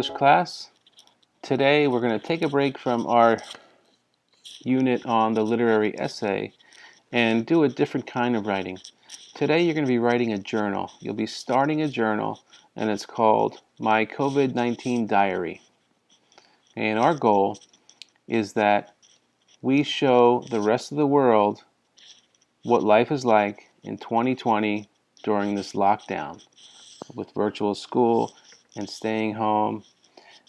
English class. Today we're going to take a break from our unit on the literary essay and do a different kind of writing. Today you're going to be writing a journal. You'll be starting a journal, and it's called My COVID-19 Diary. And our goal is that we show the rest of the world what life is like in 2020 during this lockdown with virtual school and staying home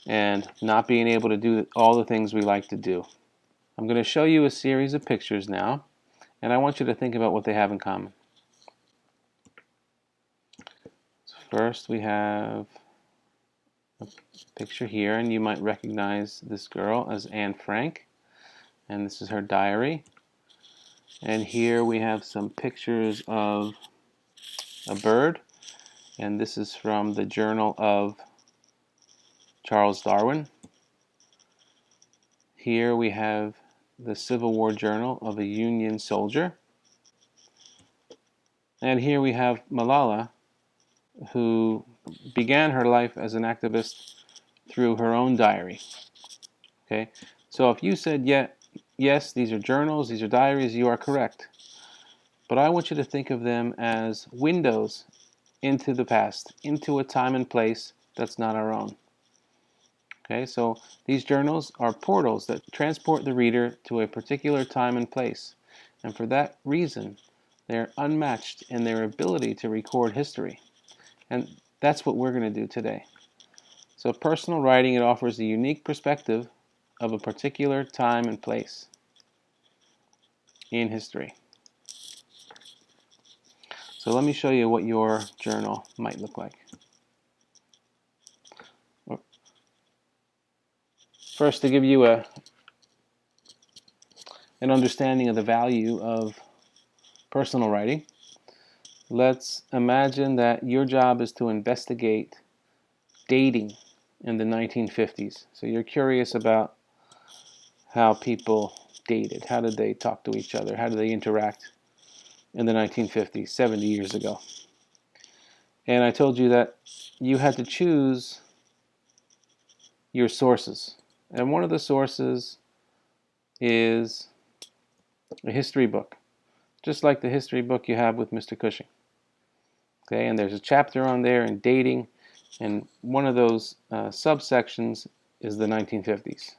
and not being able to do all the things we like to do. I'm going to show you a series of pictures now, and I want you to think about what they have in common. First, we have a picture here, and you might recognize this girl as Anne Frank, and this is her diary. And here we have some pictures of a bird, and this is from the journal of Charles Darwin. Here we have the Civil War journal of a Union soldier. And here we have Malala, who began her life as an activist through her own diary. Okay, so if you said yes, these are journals, these are diaries, you are correct. But I want you to think of them as windows into the past, into a time and place that's not our own. Okay, so these journals are portals that transport the reader to a particular time and place. And for that reason, they're unmatched in their ability to record history. And that's what we're going to do today. So personal writing, it offers a unique perspective of a particular time and place in history. So let me show you what your journal might look like. First, to give you an understanding of the value of personal writing, let's imagine that your job is to investigate dating in the 1950s. So you're curious about how people dated. How did they talk to each other? How did they interact in the 1950s, 70 years ago? And I told you that you had to choose your sources. And one of the sources is a history book, just like the history book you have with Mr. Cushing. Okay, and there's a chapter on there in dating, and one of those subsections is the 1950s.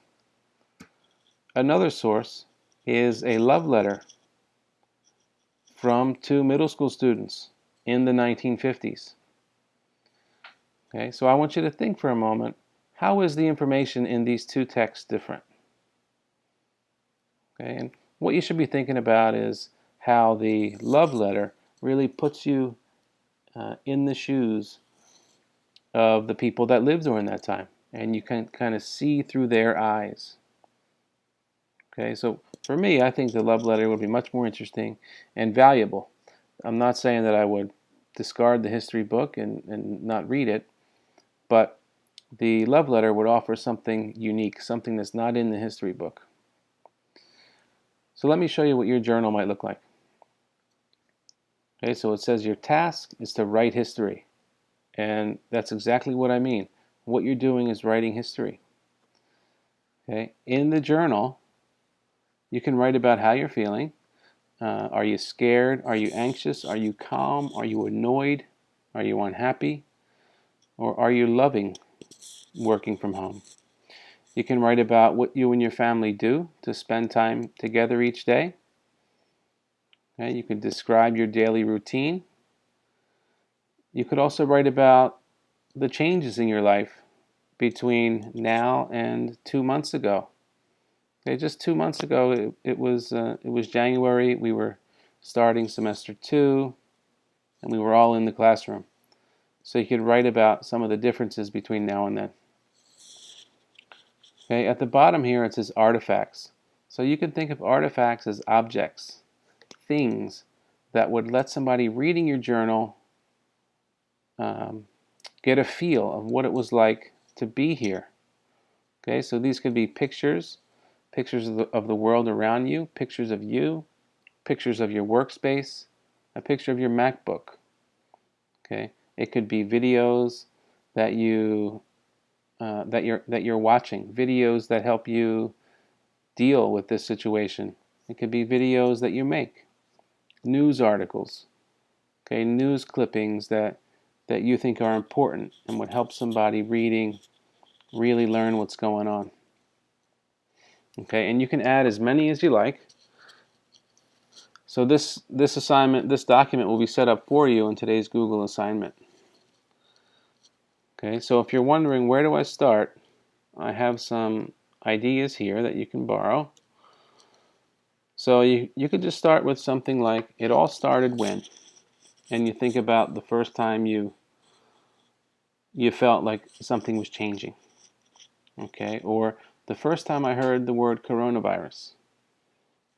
Another source is a love letter from two middle school students in the 1950s. Okay, so I want you to think for a moment, how is the information in these two texts different? Okay, and what you should be thinking about is how the love letter really puts you in the shoes of the people that lived during that time, and you can kind of see through their eyes. Okay, so for me, I think the love letter would be much more interesting and valuable. I'm not saying that I would discard the history book and not read it, but the love letter would offer something unique, something that's not in the history book. So let me show you what your journal might look like. Okay, so it says your task is to write history. And that's exactly what I mean. What you're doing is writing history. Okay, in the journal, you can write about how you're feeling. Are you scared? Are you anxious? Are you calm? Are you annoyed? Are you unhappy? Or are you loving working from home? You can write about what you and your family do to spend time together each day. Okay, you can describe your daily routine. You could also write about the changes in your life between now and 2 months ago. Okay, just 2 months ago, it was January. We were starting semester 2, and we were all in the classroom. So you could write about some of the differences between now and then. Okay, at the bottom here it says artifacts. So you can think of artifacts as objects, things that would let somebody reading your journal get a feel of what it was like to be here. Okay, so these could be pictures of the world around you, pictures of you, pictures of your workspace, a picture of your MacBook. Okay, it could be videos that you that you're watching, videos that help you deal with this situation. It could be videos that you make, news articles, okay, news clippings that you think are important and would help somebody reading really learn what's going on. Okay, and you can add as many as you like. So this assignment, this document will be set up for you in today's Google assignment. Okay, so if you're wondering where do I start, I have some ideas here that you can borrow. So you could just start with something like, it all started when, and you think about the first time you felt like something was changing. Okay, or the first time I heard the word coronavirus.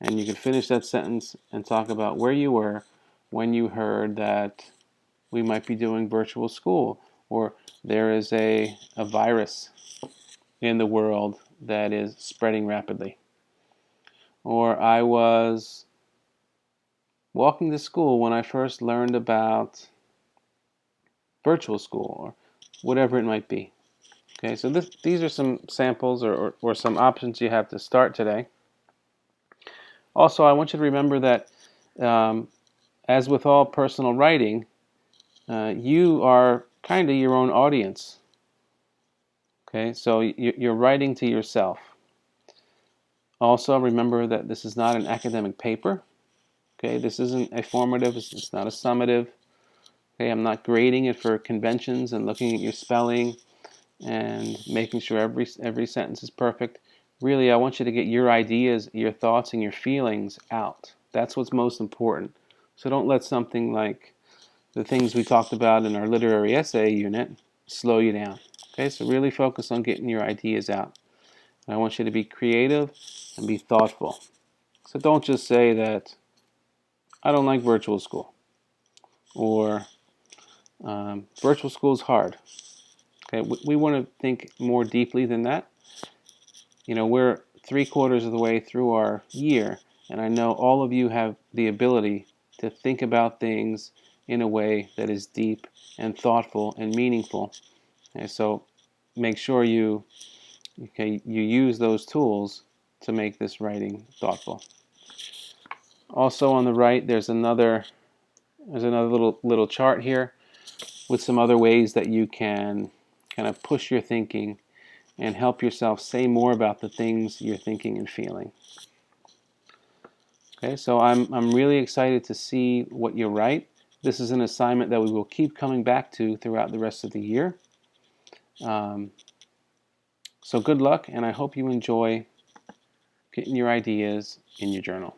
And you could finish that sentence and talk about where you were when you heard that we might be doing virtual school, or there is a virus in the world that is spreading rapidly. Or I was walking to school when I first learned about virtual school, or whatever it might be. Okay, so these are some samples or some options you have to start today. Also, I want you to remember that as with all personal writing, you are kind of your own audience. Okay, so you're writing to yourself. Also, remember that this is not an academic paper. Okay, this isn't a formative, it's not a summative. Okay, I'm not grading it for conventions and looking at your spelling and making sure every sentence is perfect. Really, I want you to get your ideas, your thoughts, and your feelings out. That's what's most important. So don't let something like the things we talked about in our literary essay unit slow you down. Okay, so really focus on getting your ideas out. And I want you to be creative and be thoughtful. So don't just say that I don't like virtual school, or virtual school is hard. Okay, we want to think more deeply than that. You know, we're 3/4 of the way through our year, and I know all of you have the ability to think about things in a way that is deep and thoughtful and meaningful. And so make sure you use those tools to make this writing thoughtful. Also on the right, there's another little chart here with some other ways that you can kind of push your thinking and help yourself say more about the things you're thinking and feeling. Okay, so I'm really excited to see what you write. This is an assignment that we will keep coming back to throughout the rest of the year. So good luck, and I hope you enjoy getting your ideas in your journal.